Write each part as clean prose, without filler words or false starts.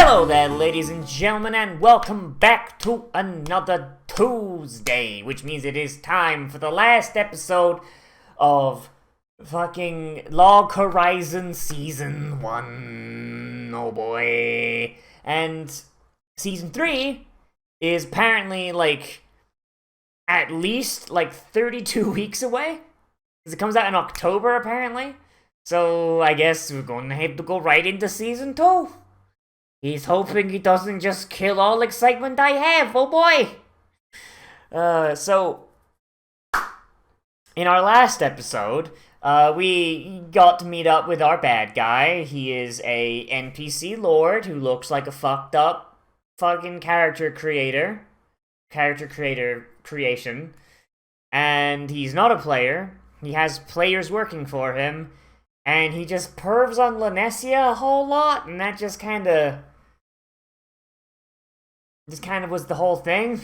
Hello there, ladies and gentlemen, and welcome back to another Tuesday, which means it is time for the last episode of fucking Log Horizon Season 1. Oh boy. And Season 3 is apparently, at least, 32 weeks away. Because it comes out in October, apparently. So, I guess we're going to have to go right into Season 2. He's hoping he doesn't just kill all excitement I have, oh boy! So, in our last episode, we got to meet up with our bad guy. He is a NPC lord who looks like a fucked up fucking character creation. And he's not a player. He has players working for him. And he just pervs on Lanessia a whole lot, and that just kind of was the whole thing.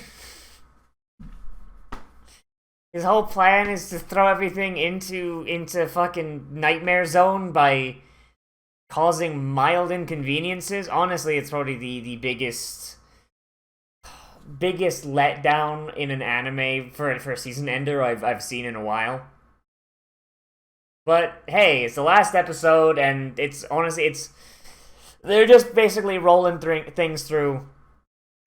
His whole plan is to throw everything into fucking Nightmare Zone by causing mild inconveniences. Honestly, it's probably the biggest letdown in an anime for a season ender I've seen in a while. But hey, it's the last episode, and they're just basically rolling things through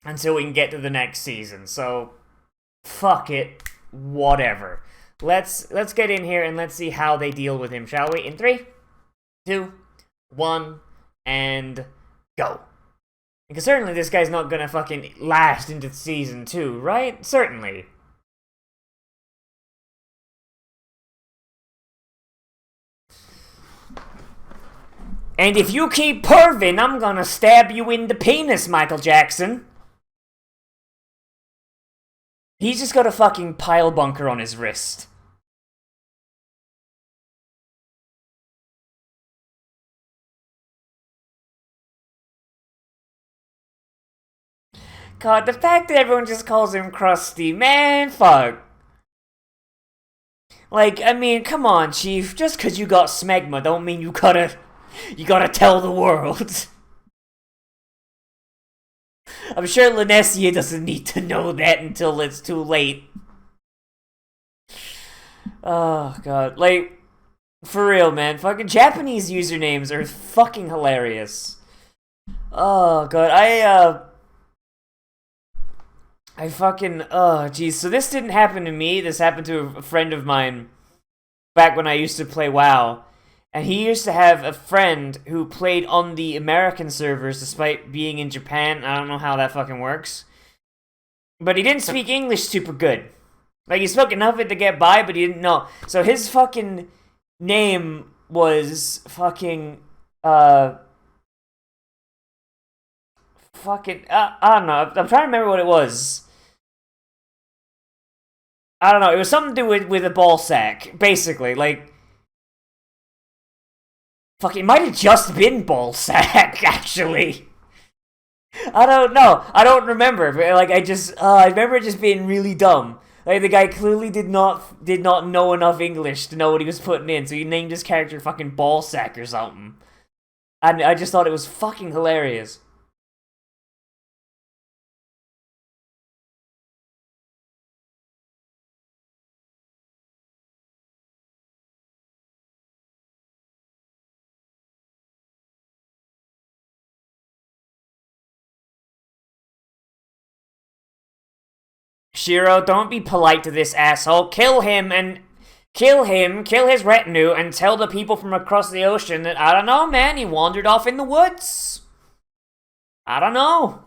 until we can get to the next season. So fuck it, whatever. Let's get in here and let's see how they deal with him, shall we? In 3, 2, 1, and go. Because certainly this guy's not gonna fucking last into season 2, right? Certainly. And if you keep perving, I'm gonna stab you in the penis, Michael Jackson. He's just got a fucking pile bunker on his wrist. God, the fact that everyone just calls him Krusty, man, fuck. I mean, come on, Chief. Just cause you got smegma don't mean you gotta tell the world. I'm sure Lanessia doesn't need to know that until it's too late. Oh, God. For real, man. Fucking Japanese usernames are fucking hilarious. Oh, God. Geez. So this didn't happen to me. This happened to a friend of mine back when I used to play WoW. And he used to have a friend who played on the American servers despite being in Japan. I don't know how that fucking works. But he didn't speak English super good. He spoke enough of it to get by, but he didn't know. So his fucking name was fucking, I don't know. I'm trying to remember what it was. I don't know. It was something to do with a ball sack, basically. Fuck, it might have just been ballsack, actually. I don't know. I don't remember. But, I remember it just being really dumb. The guy clearly did not know enough English to know what he was putting in, so he named his character fucking Ballsack or something. And I just thought it was fucking hilarious. Shiro, don't be polite to this asshole. Kill him, kill his retinue, and tell the people from across the ocean that, I don't know, man, he wandered off in the woods. I don't know.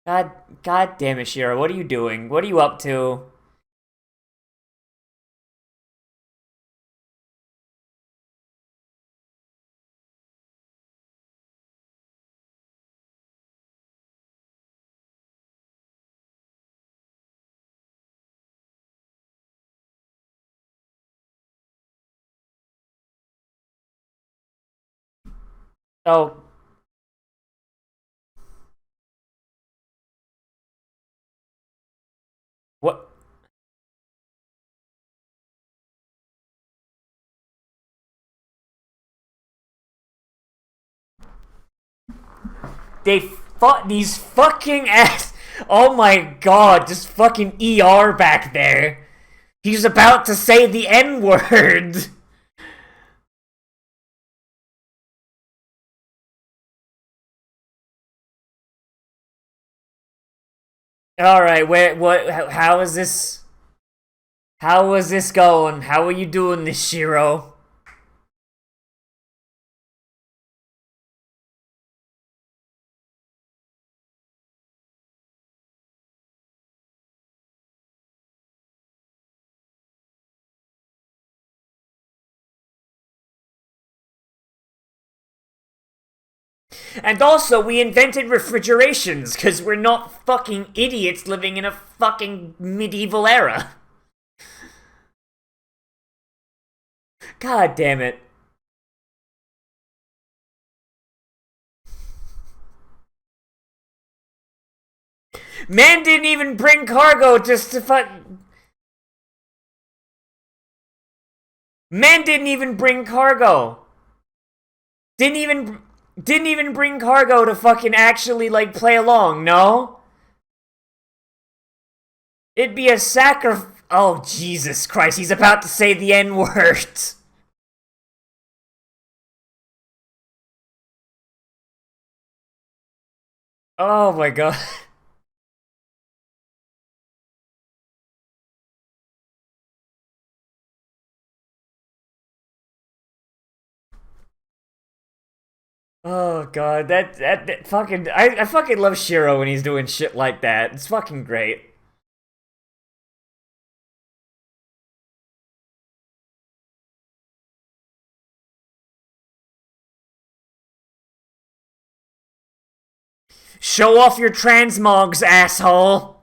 God damn it, Shiro, what are you doing? What are you up to? Oh. What? They fought these fucking ass. Oh my god, just fucking ER back there. He's about to say the N-word. Alright, how is this? How is this going? How are you doing this, Shiro? And also, we invented refrigerations, because we're not fucking idiots living in a fucking medieval era. God damn it. Man didn't even bring cargo just to fuck. Man didn't even bring cargo. Didn't even bring cargo to fucking actually, like, play along, no? It'd be a sacrifice. Oh, Jesus Christ, he's about to say the N-word. Oh my god. Oh god, that fucking I fucking love Shiro when he's doing shit like that. It's fucking great. Show off your transmogs, asshole.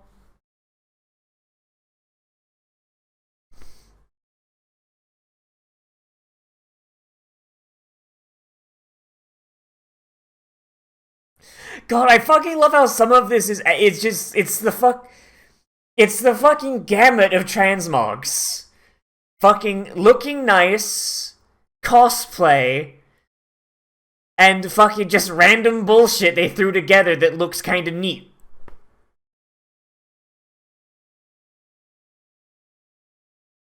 God, I fucking love how some of this is it's the fucking gamut of transmogs. Fucking looking nice, cosplay, and fucking just random bullshit they threw together that looks kinda neat.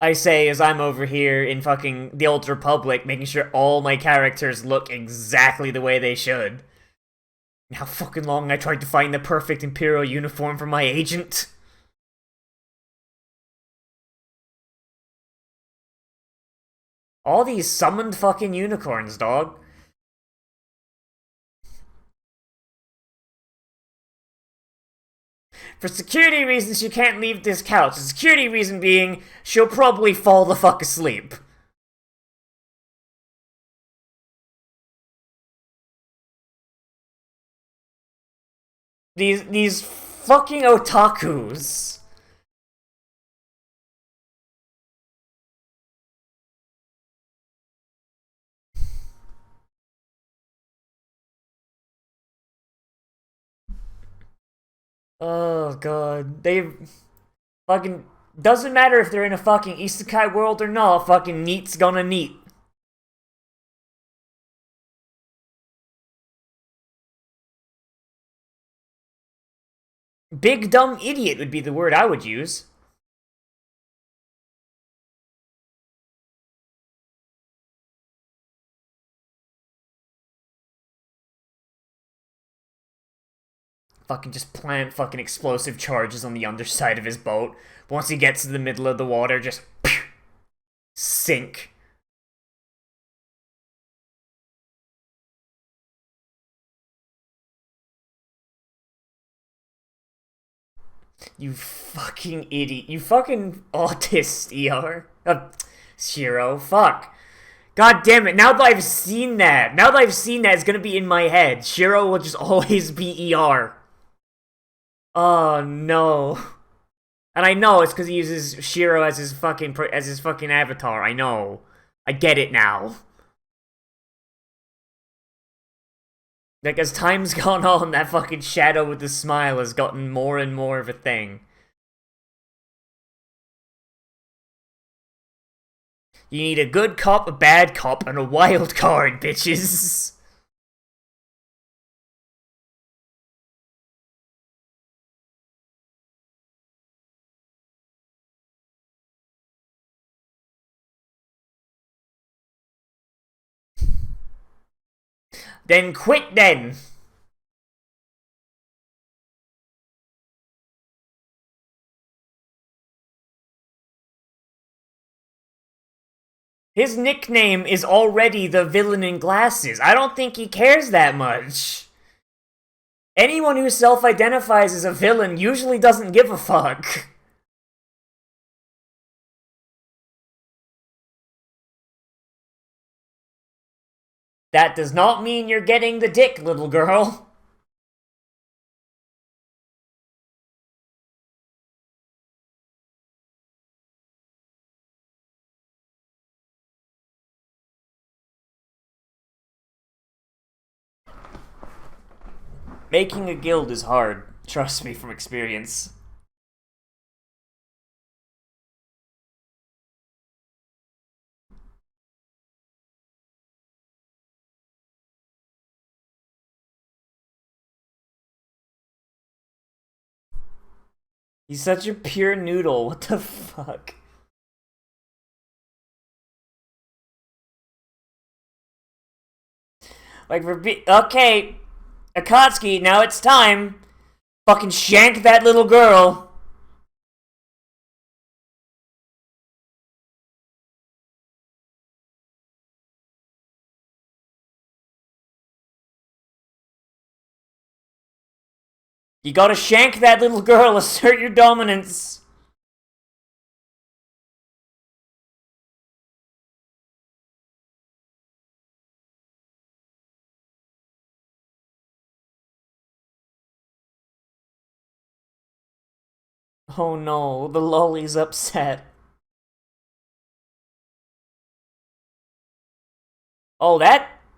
I say as I'm over here in fucking the Old Republic making sure all my characters look exactly the way they should. How fucking long I tried to find the perfect Imperial uniform for my agent. All these summoned fucking unicorns, dog. For security reasons, she can't leave this couch. The security reason being, she'll probably fall the fuck asleep. These fucking otakus. Oh god, they fucking doesn't matter if they're in a fucking isekai world or not. Fucking neat's gonna neat. Big dumb idiot would be the word I would use. Fucking just plant fucking explosive charges on the underside of his boat. Once he gets to the middle of the water, just sink. You fucking idiot. You fucking autist, ER. Shiro, fuck. God damn it, now that I've seen that, it's gonna be in my head. Shiro will just always be ER. Oh no. And I know it's because he uses Shiro as his fucking avatar. I know. I get it now. Like, as time's gone on, that fucking shadow with the smile has gotten more and more of a thing. You need a good cop, a bad cop, and a wild card, bitches. Then quit then. His nickname is already the villain in glasses. I don't think he cares that much. Anyone who self-identifies as a villain usually doesn't give a fuck. That does not mean you're getting the dick, little girl. Making a guild is hard. Trust me from experience. He's such a pure noodle. What the fuck? Like, okay, Akatsuki, now it's time. Fucking shank that little girl. You gotta shank that little girl, assert your dominance. Oh no, the lolly's upset. Oh,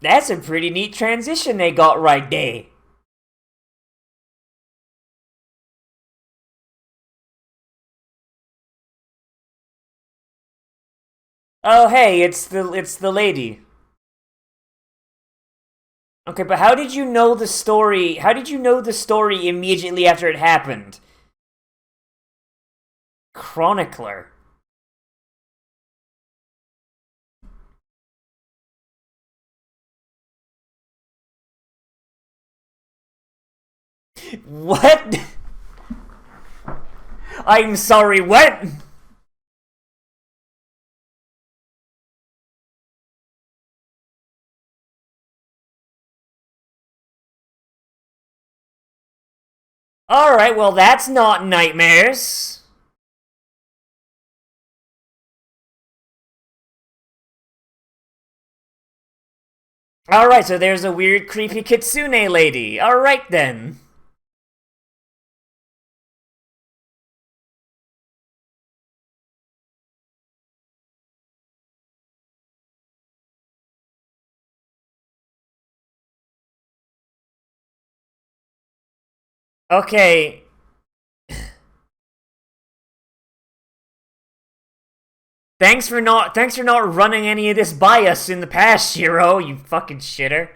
that's a pretty neat transition they got right there. Oh hey, it's the lady. Okay, but how did you know the story? How did you know the story immediately after it happened? Chronicler. What? I'm sorry, what? Alright, well that's not nightmares. Alright, so there's a weird creepy kitsune lady. Alright then. Okay. Thanks for not running any of this by us in the past, Shiro, you fucking shitter.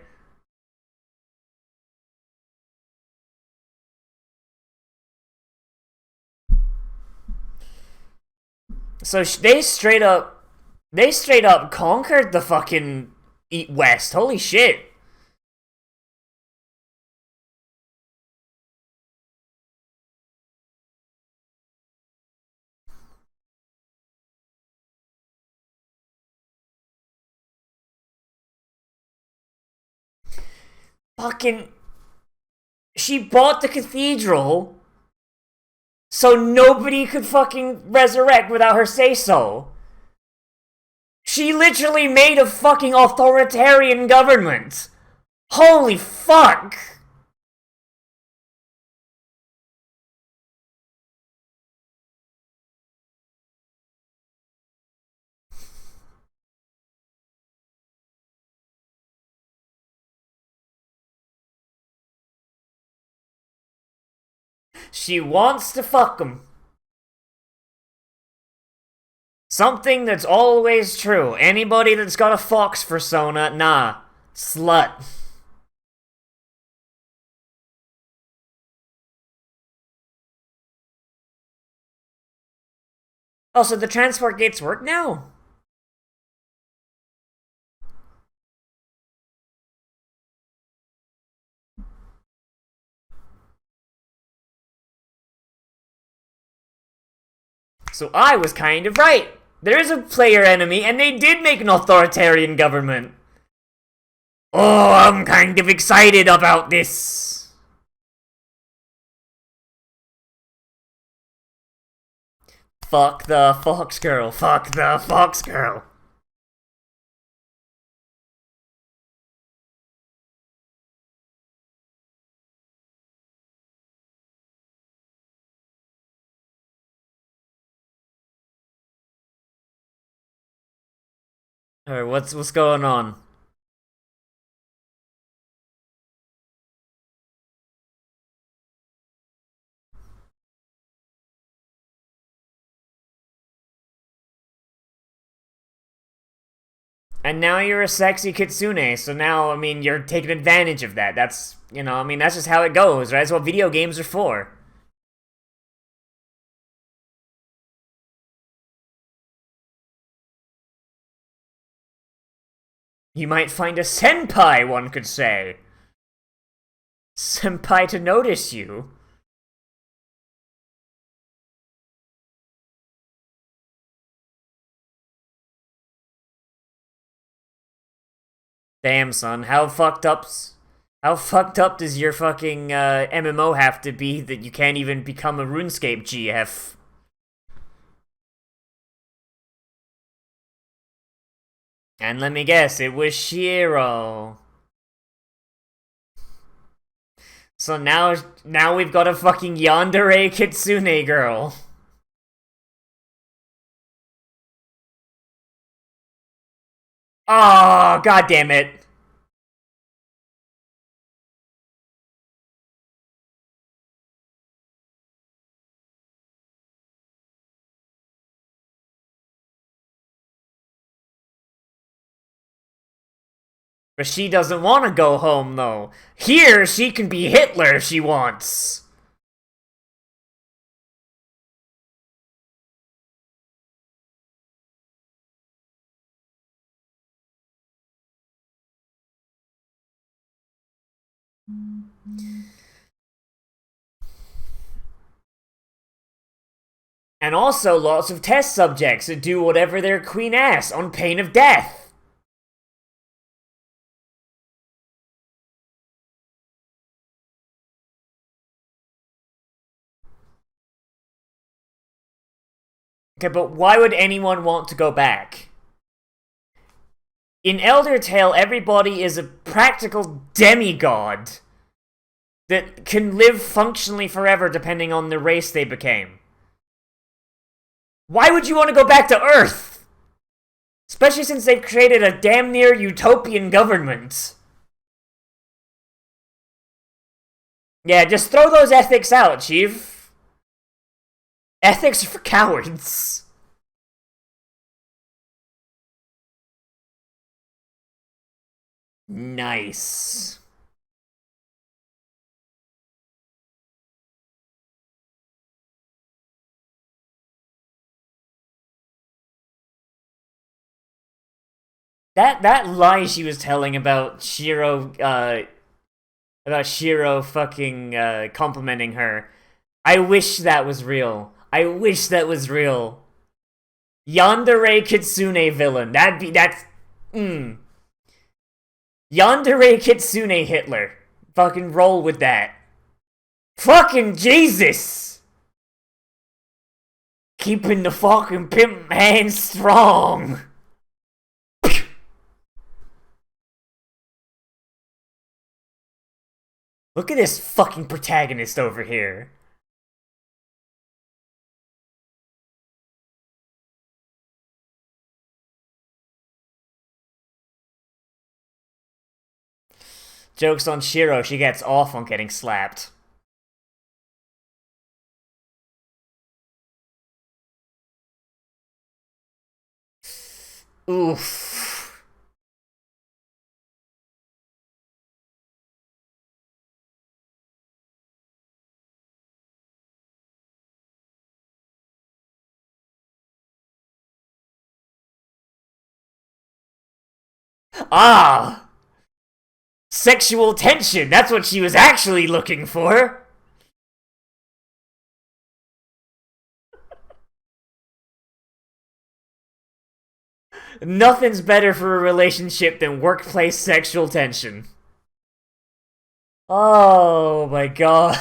So they straight up conquered the fucking West. Holy shit. Fucking she bought the cathedral so nobody could fucking resurrect without her say so. She literally made a fucking authoritarian government. Holy fuck. She wants to fuck him. Something that's always true. Anybody that's got a fox persona, nah. Slut. Oh, so the transport gates work now? So I was kind of right. There is a player enemy, and they did make an authoritarian government. Oh, I'm kind of excited about this. Fuck the fox girl. Fuck the fox girl. Alright, what's going on? And now you're a sexy kitsune, so now, I mean, you're taking advantage of that. That's, you know, I mean, that's just how it goes, right? That's what video games are for. You might find a senpai, one could say. Senpai to notice you. Damn, son, how fucked up does your fucking MMO have to be that you can't even become a RuneScape GF? And let me guess, it was Shiro. So now we've got a fucking yandere kitsune girl. Oh, god damn it. But she doesn't want to go home, though. Here, she can be Hitler if she wants. And also lots of test subjects that do whatever their queen asks on pain of death. Okay, but why would anyone want to go back? In Elder Tale, everybody is a practical demigod that can live functionally forever depending on the race they became. Why would you want to go back to Earth? Especially since they've created a damn near utopian government. Yeah, just throw those ethics out, Chief. Ethics are for cowards. Nice. That lie she was telling about Shiro fucking complimenting her. I wish that was real. I wish that was real. Yandere Kitsune villain. That's Yandere Kitsune Hitler. Fucking roll with that. Fucking Jesus! Keeping the fucking pimp hand strong. Look at this fucking protagonist over here. Joke's on Shiro, she gets off on getting slapped. Oof. Ah! Sexual tension, that's what she was actually looking for! Nothing's better for a relationship than workplace sexual tension. Oh my god.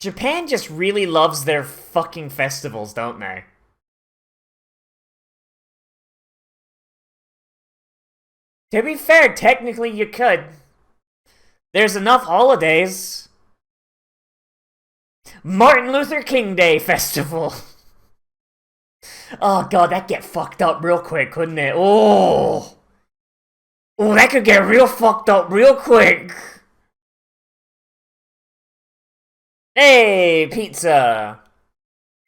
Japan just really loves their fucking festivals, don't they? To be fair, technically you could. There's enough holidays. Martin Luther King Day Festival. Oh god, that'd get fucked up real quick, couldn't it? Oh! Oh, that could get real fucked up real quick. Hey, pizza.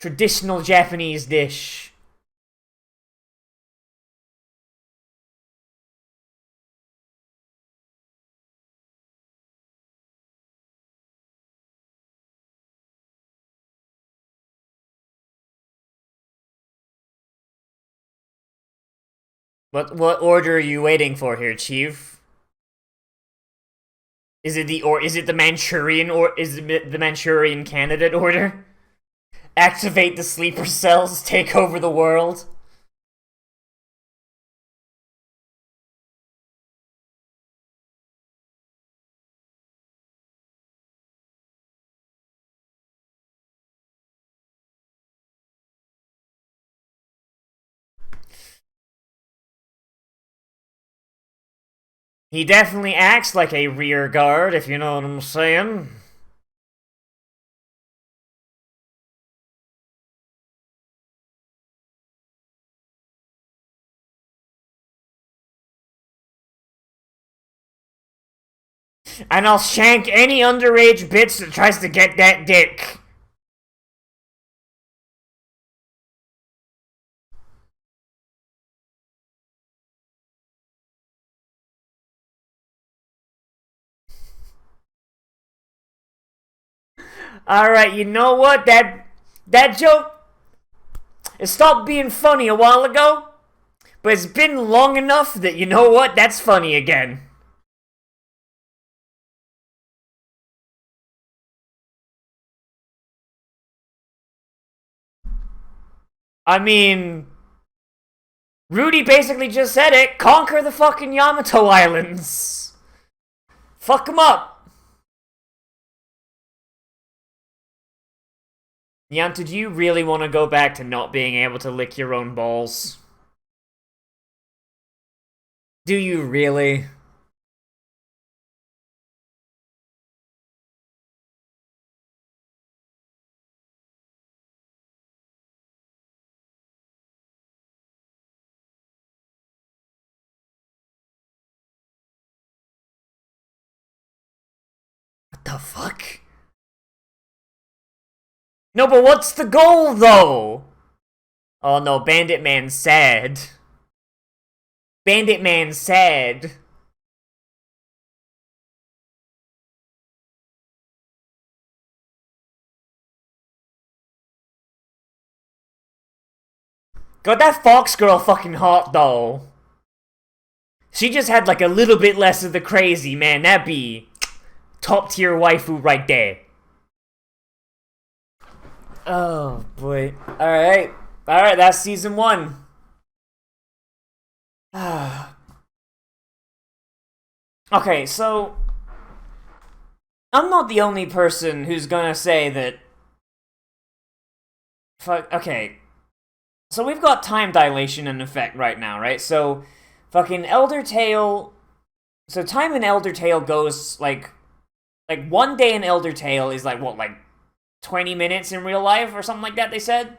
Traditional Japanese dish. What order are you waiting for here, Chief? Is it the Manchurian or is it the Manchurian candidate order? Activate the sleeper cells, take over the world. He definitely acts like a rear guard, if you know what I'm saying. And I'll shank any underage bitch that tries to get that dick. Alright, you know what? That joke, it stopped being funny a while ago, but it's been long enough that, you know what? That's funny again. I mean, Rudy basically just said it. Conquer the fucking Yamato Islands. Fuck them up. Yanto, do you really want to go back to not being able to lick your own balls? Do you really? What the fuck? No, but what's the goal, though? Oh no, Bandit Man's sad. Bandit Man's sad. God, that Fox girl fucking hot, though. She just had like a little bit less of the crazy, man. That'd be top tier waifu right there. Oh boy. Alright. Alright, that's season 1. Okay, so I'm not the only person who's gonna say that. Fuck. Okay, so we've got time dilation in effect right now, right? So, fucking Elder Tale. So time in Elder Tale goes like 1 day in Elder Tale is like what, like 20 minutes in real life or something like that. They said.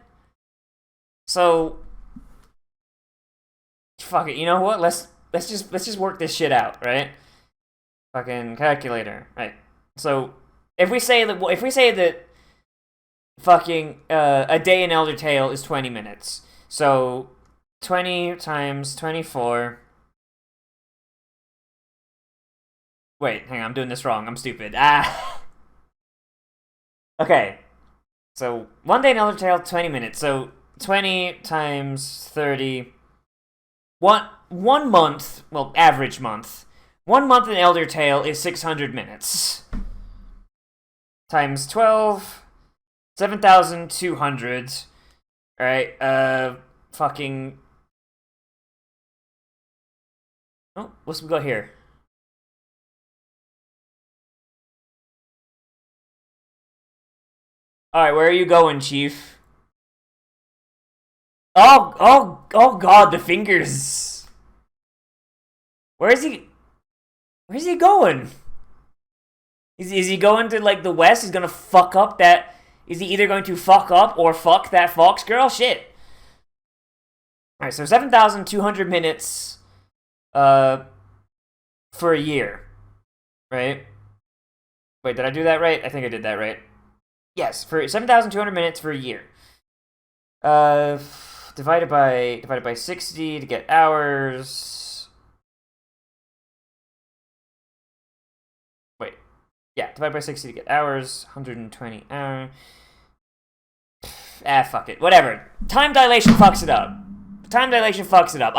So, fuck it. You know what? Let's just work this shit out, right? Fucking calculator, right? So if we say that fucking a day in Elder Tale is 20 minutes, so 20 times 24, Wait, hang on, I'm doing this wrong. I'm stupid. Ah. Okay. So, 1 day in Elder Tale, 20 minutes. So, 20 times 30. One month, well, average month. 1 month in Elder Tale is 600 minutes. Times 12. 7,200. Alright, fucking... Oh, what's we got here? Alright, where are you going, Chief? Oh god, the fingers. Where's he going? Is he going to, like, the west? He's gonna fuck up that... Is he either going to fuck up or fuck that fox girl? Shit. Alright, so 7,200 minutes, for a year. Right? Wait, did I do that right? I think I did that right. Yes, for 7,200 minutes for a year. Divided by 60 to get hours. Wait. Yeah, divided by 60 to get hours. 120 hours. Fuck it. Whatever. Time dilation fucks it up. Time dilation fucks it up.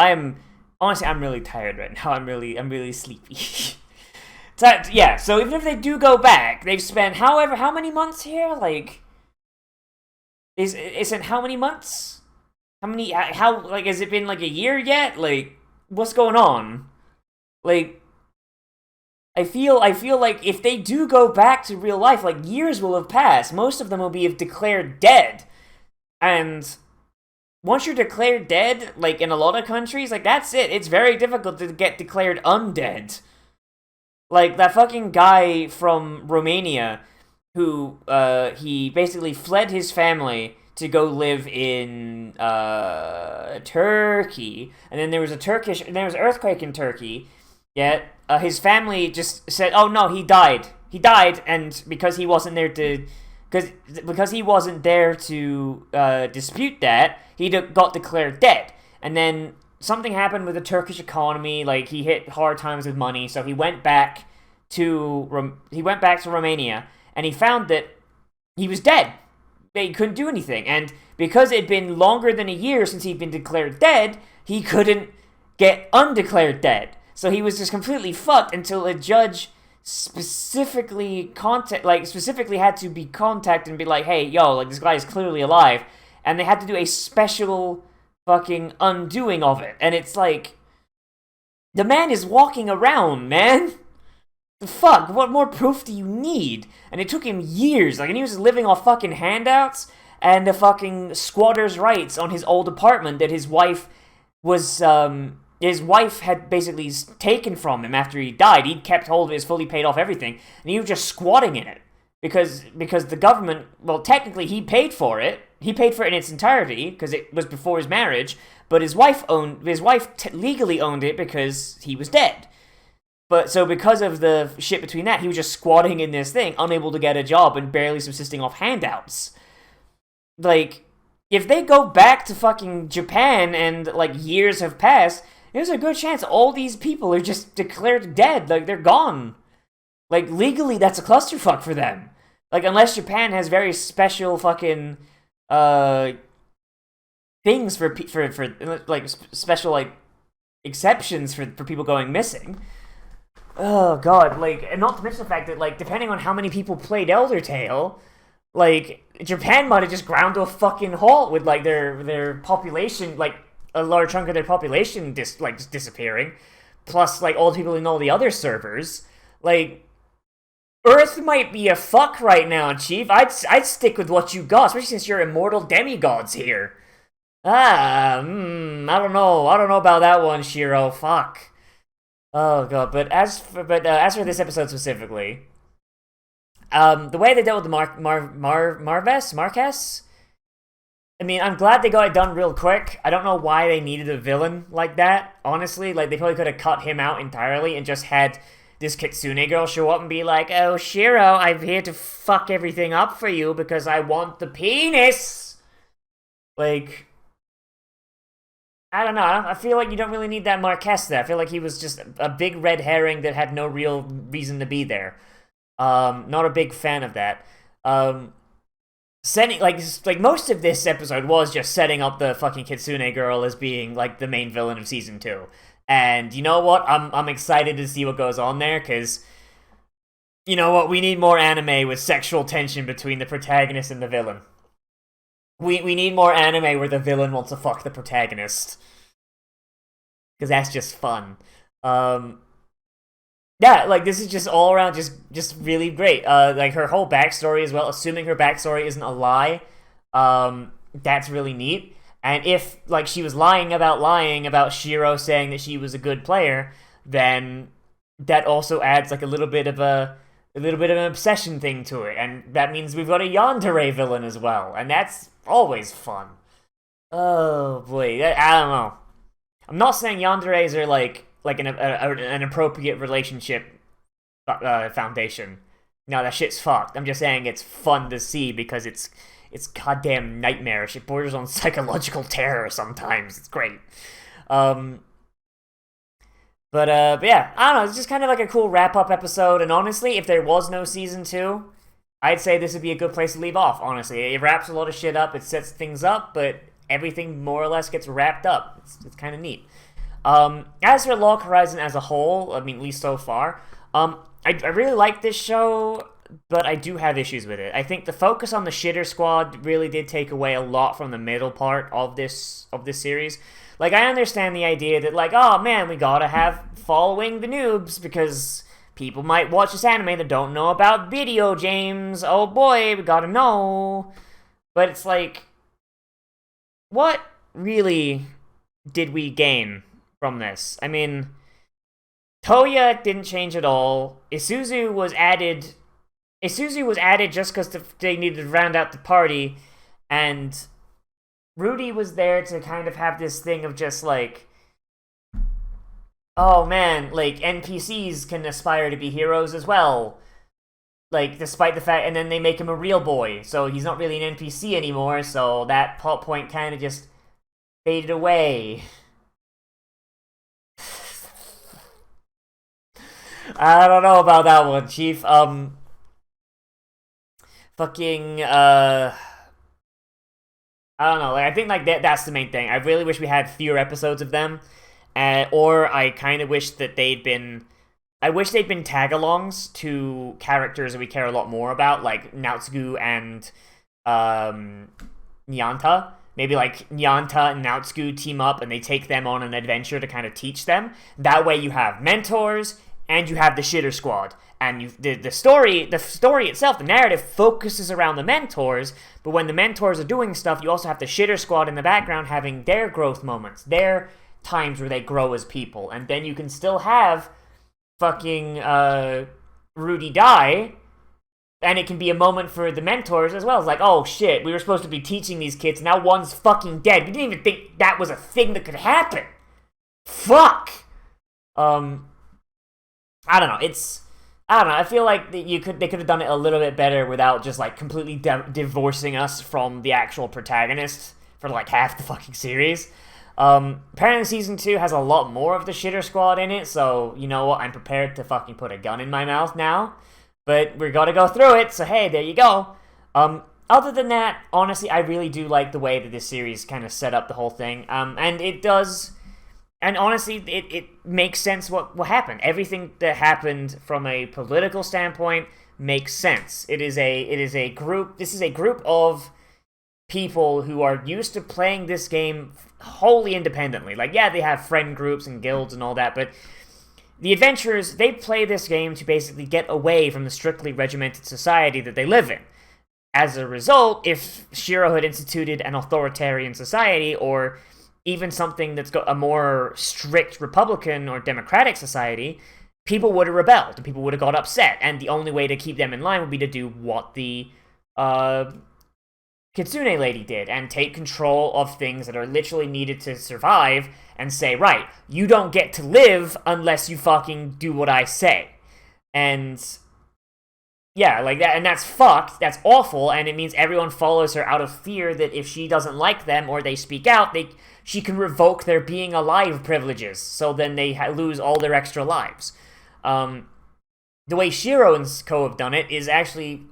Honestly, I'm really tired right now. I'm really sleepy. Yeah, so even if they do go back, they've spent how many months here? Like, is it how many months? Has it been like a year yet? Like, what's going on? Like, I feel like if they do go back to real life, like, years will have passed. Most of them will be declared dead. And once you're declared dead, like, in a lot of countries, like, that's it. It's very difficult to get declared undead. Like, that fucking guy from Romania who, he basically fled his family to go live in, Turkey. And then there was an earthquake in Turkey. Yet, his family just said, oh no, he died. He died, and because he wasn't there to... Because he wasn't there to, dispute that, he got declared dead. And then something happened with the Turkish economy, like, he hit hard times with money, so he went back to Romania, and he found that he was dead. He couldn't do anything, and because it had been longer than a year since he'd been declared dead, he couldn't get undeclared dead. So he was just completely fucked until a judge specifically had to be contacted and be like, hey, yo, like, this guy is clearly alive, and they had to do a special fucking undoing of it, and it's like, the man is walking around, man. The fuck? What more proof do you need? And it took him years, like, and he was living off fucking handouts and the fucking squatter's rights on his old apartment that his wife had basically taken from him after he died. He'd kept hold of it, fully paid off everything, and he was just squatting in it. Because the government, well, technically he paid for it. He paid for it in its entirety, because it was before his marriage, but his wife legally owned it because he was dead. But, so because of the shit between that, he was just squatting in this thing, unable to get a job and barely subsisting off handouts. Like, if they go back to fucking Japan and, like, years have passed, there's a good chance all these people are just declared dead. Like, they're gone. Like, legally, that's a clusterfuck for them. Like, unless Japan has very special fucking, things for like, special, like, exceptions for people going missing. Oh, God, like, and not to mention the fact that, like, depending on how many people played Elder Tale, like, Japan might have just ground to a fucking halt with, like, their population, like, a large chunk of their population just disappearing, plus, like, all the people in all the other servers. Like, Earth might be a fuck right now, Chief. I'd stick with what you got, especially since you're immortal demigods here. I don't know about that one, Shiro. Fuck. Oh god, but as for this episode specifically, the way they dealt with the Marquess, I mean, I'm glad they got it done real quick. I don't know why they needed a villain like that, honestly. Like, they probably could have cut him out entirely and just had this Kitsune girl show up and be like, oh, Shiro, I'm here to fuck everything up for you because I want the penis! Like, I don't know. I feel like you don't really need that Marquez there. I feel like he was just a big red herring that had no real reason to be there. Not a big fan of that. Setting like most of this episode was just setting up the fucking Kitsune girl as being like the main villain of season 2. And you know what? I'm excited to see what goes on there, because you know what? We need more anime with sexual tension between the protagonist and the villain. We need more anime where the villain wants to fuck the protagonist, because that's just fun. Yeah, like this is just all around just really great. Like her whole backstory as well, assuming her backstory isn't a lie. That's really neat. And if like she was lying about Shiro saying that she was a good player, then that also adds like a little bit of an obsession thing to it, and that means we've got a yandere villain as well, and that's always fun. Oh boy, I don't know. I'm not saying yanderes are like an appropriate relationship foundation. No, that shit's fucked. I'm just saying it's fun to see because it's goddamn nightmarish. It borders on psychological terror sometimes. It's great. But yeah, I don't know. It's just kind of like a cool wrap-up episode. And honestly, if there was no season 2, I'd say this would be a good place to leave off, honestly. It wraps a lot of shit up. It sets things up, but everything more or less gets wrapped up. It's kind of neat. As for Log Horizon as a whole, I mean, at least so far, I really like this show, but I do have issues with it. I think the focus on the shitter squad really did take away a lot from the middle part of this series. Like, I understand the idea that, like, oh man, we gotta have following the noobs because people might watch this anime that don't know about video games. Oh boy, we gotta know. But it's like, what really did we gain from this? I mean, Toya didn't change at all. Isuzu was added just because they needed to round out the party, and Rudy was there to kind of have this thing of just like, oh man, like NPCs can aspire to be heroes as well. Like, despite the fact, and then they make him a real boy, so he's not really an NPC anymore, so that plot point kind of just faded away. I don't know about that one, Chief. I don't know. Like, I think like that's the main thing. I really wish we had fewer episodes of them, or I kind of wish that they'd been. I wish they'd been tag-alongs to characters that we care a lot more about, like Naotsugu and Nyanta. Maybe like Nyanta and Naotsugu team up and they take them on an adventure to kind of teach them. That way you have mentors and you have the shitter squad. And the story itself, the narrative, focuses around the mentors, but when the mentors are doing stuff, you also have the shitter squad in the background having their growth moments, their times where they grow as people. And then you can still have fucking Rudy die, and it can be a moment for the mentors as well. It's like, oh shit, we were supposed to be teaching these kids, now one's fucking dead. We didn't even think that was a thing that could happen. Fuck! I don't know, I feel like they could have done it a little bit better without just like completely divorcing us from the actual protagonist for like half the fucking series. Apparently season 2 has a lot more of the shitter squad in it, so you know what, I'm prepared to fucking put a gun in my mouth now. But we're gonna go through it, so hey, there you go. Other than that, honestly, I really do like the way that this series kind of set up the whole thing. And it does, and honestly, it makes sense what happened. Everything that happened from a political standpoint makes sense. This is a group of people who are used to playing this game wholly independently. Like, yeah, they have friend groups and guilds and all that, but the adventurers, they play this game to basically get away from the strictly regimented society that they live in. As a result, if Shiro had instituted an authoritarian society, or even something that's got a more strict Republican or Democratic society, people would have rebelled, and people would have got upset, and the only way to keep them in line would be to do what the Kitsune lady did, and take control of things that are literally needed to survive, and say, right, you don't get to live unless you fucking do what I say. And Yeah, like that, and that's fucked. That's awful, and it means everyone follows her out of fear that if she doesn't like them or they speak out, she can revoke their being alive privileges. So then they lose all their extra lives. The way Shiro and Co have done it is actually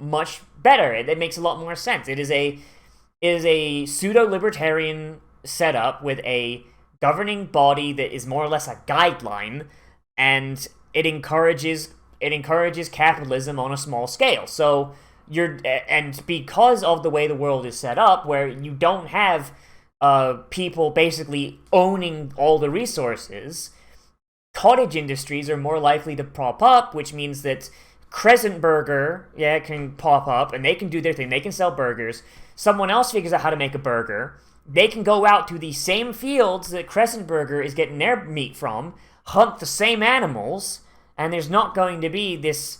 much better. It makes a lot more sense. It is a pseudo-libertarian setup with a governing body that is more or less a guideline, and it encourages capitalism on a small scale. So and because of the way the world is set up, where you don't have people basically owning all the resources, cottage industries are more likely to pop up, which means that Crescent Burger, can pop up, and they can do their thing. They can sell burgers. Someone else figures out how to make a burger. They can go out to the same fields that Crescent Burger is getting their meat from, hunt the same animals, and there's not going to be this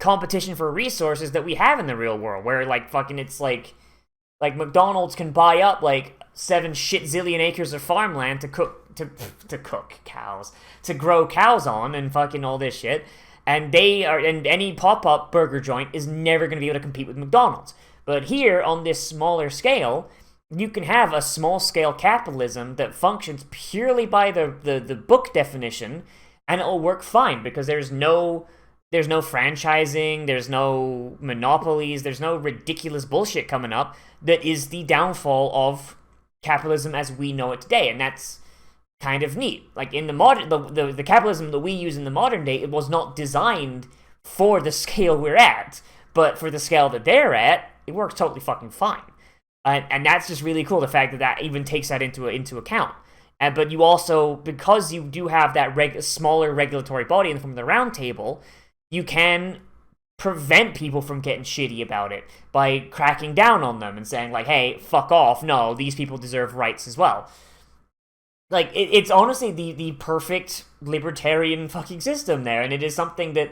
competition for resources that we have in the real world, where, like, fucking it's like McDonald's can buy up, like, 7 zillion acres of farmland to cook cows, to grow cows on, and fucking all this shit. And any pop-up burger joint is never going to be able to compete with McDonald's. But here, on this smaller scale, you can have a small-scale capitalism that functions purely by the book definition, and it'll work fine, because there's no franchising, there's no monopolies, there's no ridiculous bullshit coming up that is the downfall of capitalism as we know it today, and that's kind of neat. Like, in the modern, the capitalism that we use in the modern day, it was not designed for the scale we're at, but for the scale that they're at, it works totally fucking fine. And that's just really cool, the fact that even takes that into account. But you also, because you do have that smaller regulatory body in the form of the round table, you can prevent people from getting shitty about it by cracking down on them and saying, like, hey, fuck off, no, these people deserve rights as well. Like, it's honestly the perfect libertarian fucking system there, and it is something that,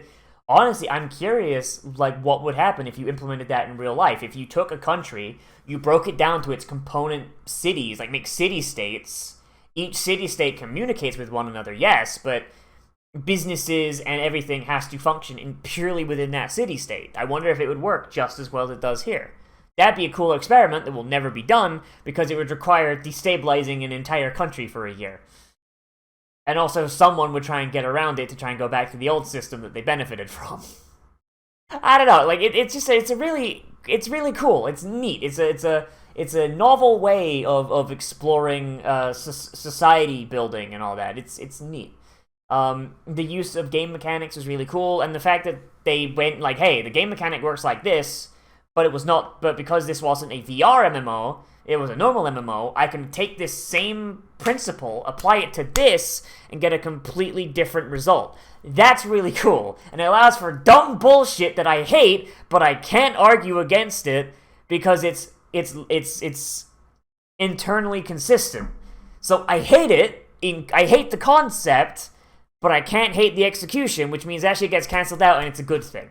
honestly, I'm curious, like, what would happen if you implemented that in real life. If you took a country, you broke it down to its component cities, like, make city-states. Each city-state communicates with one another, yes, but businesses and everything has to function purely within that city-state. I wonder if it would work just as well as it does here. That'd be a cool experiment that will never be done, because it would require destabilizing an entire country for a year. And also, someone would try and get around it to try and go back to the old system that they benefited from. I don't know, like, it's really cool. It's neat. It's a novel way of exploring society building and all that. It's neat. The use of game mechanics is really cool, and the fact that they went like, hey, the game mechanic works like this, but because this wasn't a VR MMO, it was a normal MMO, I can take this same principle, apply it to this, and get a completely different result. That's really cool, and it allows for dumb bullshit that I hate, but I can't argue against it because it's internally consistent. So I hate it. I hate the concept, but I can't hate the execution, which means that shit gets cancelled out, and it's a good thing.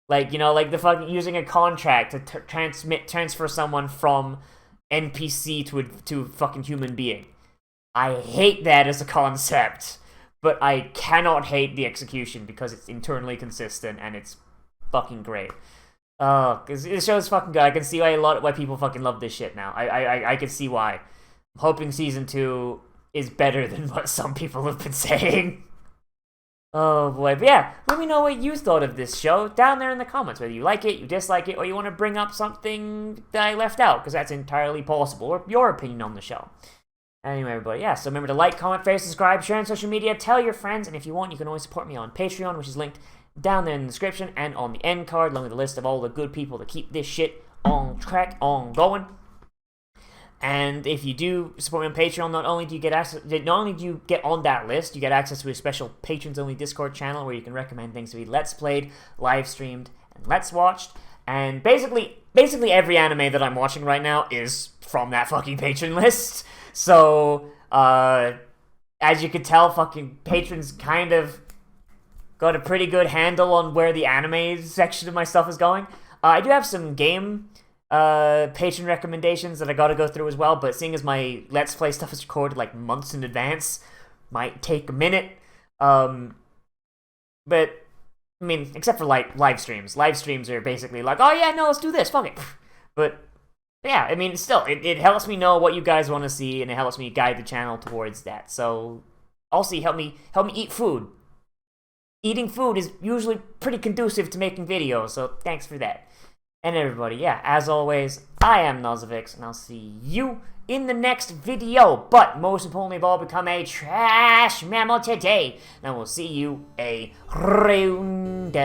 Like, you know, like the fucking using a contract to transfer someone from NPC to a fucking human being. I hate that as a concept, but I cannot hate the execution because it's internally consistent and it's fucking great. Because this show's fucking good. I can see why people fucking love this shit now. I can see why. I'm hoping season 2 is better than what some people have been saying. Oh boy, but yeah, let me know what you thought of this show down there in the comments, whether you like it, you dislike it, or you want to bring up something that I left out, because that's entirely possible, or your opinion on the show. Anyway, everybody, yeah, so remember to like, comment, favorite, subscribe, share on social media, tell your friends, and if you want, you can always support me on Patreon, which is linked down there in the description, and on the end card, along with a list of all the good people that keep this shit on track, on going. And if you do support me on Patreon, not only do you get on that list, you get access to a special patrons-only Discord channel where you can recommend things to be Let's Played, live streamed, and Let's Watched. And basically every anime that I'm watching right now is from that fucking patron list. So, as you can tell, fucking patrons kind of got a pretty good handle on where the anime section of my stuff is going. I do have some game patron recommendations that I gotta go through as well, but seeing as my Let's Play stuff is recorded like months in advance, might take a minute. But I mean, except for like live streams. Live streams are basically like, oh yeah, no, let's do this, fuck it. But yeah, I mean, still, it helps me know what you guys want to see, and it helps me guide the channel towards that. So also help me eat food. Eating food is usually pretty conducive to making videos, so thanks for that. And everybody, yeah, as always, I am Nozz, and I'll see you in the next video. But most importantly of all, become a trash mammal today. And I will see you a round.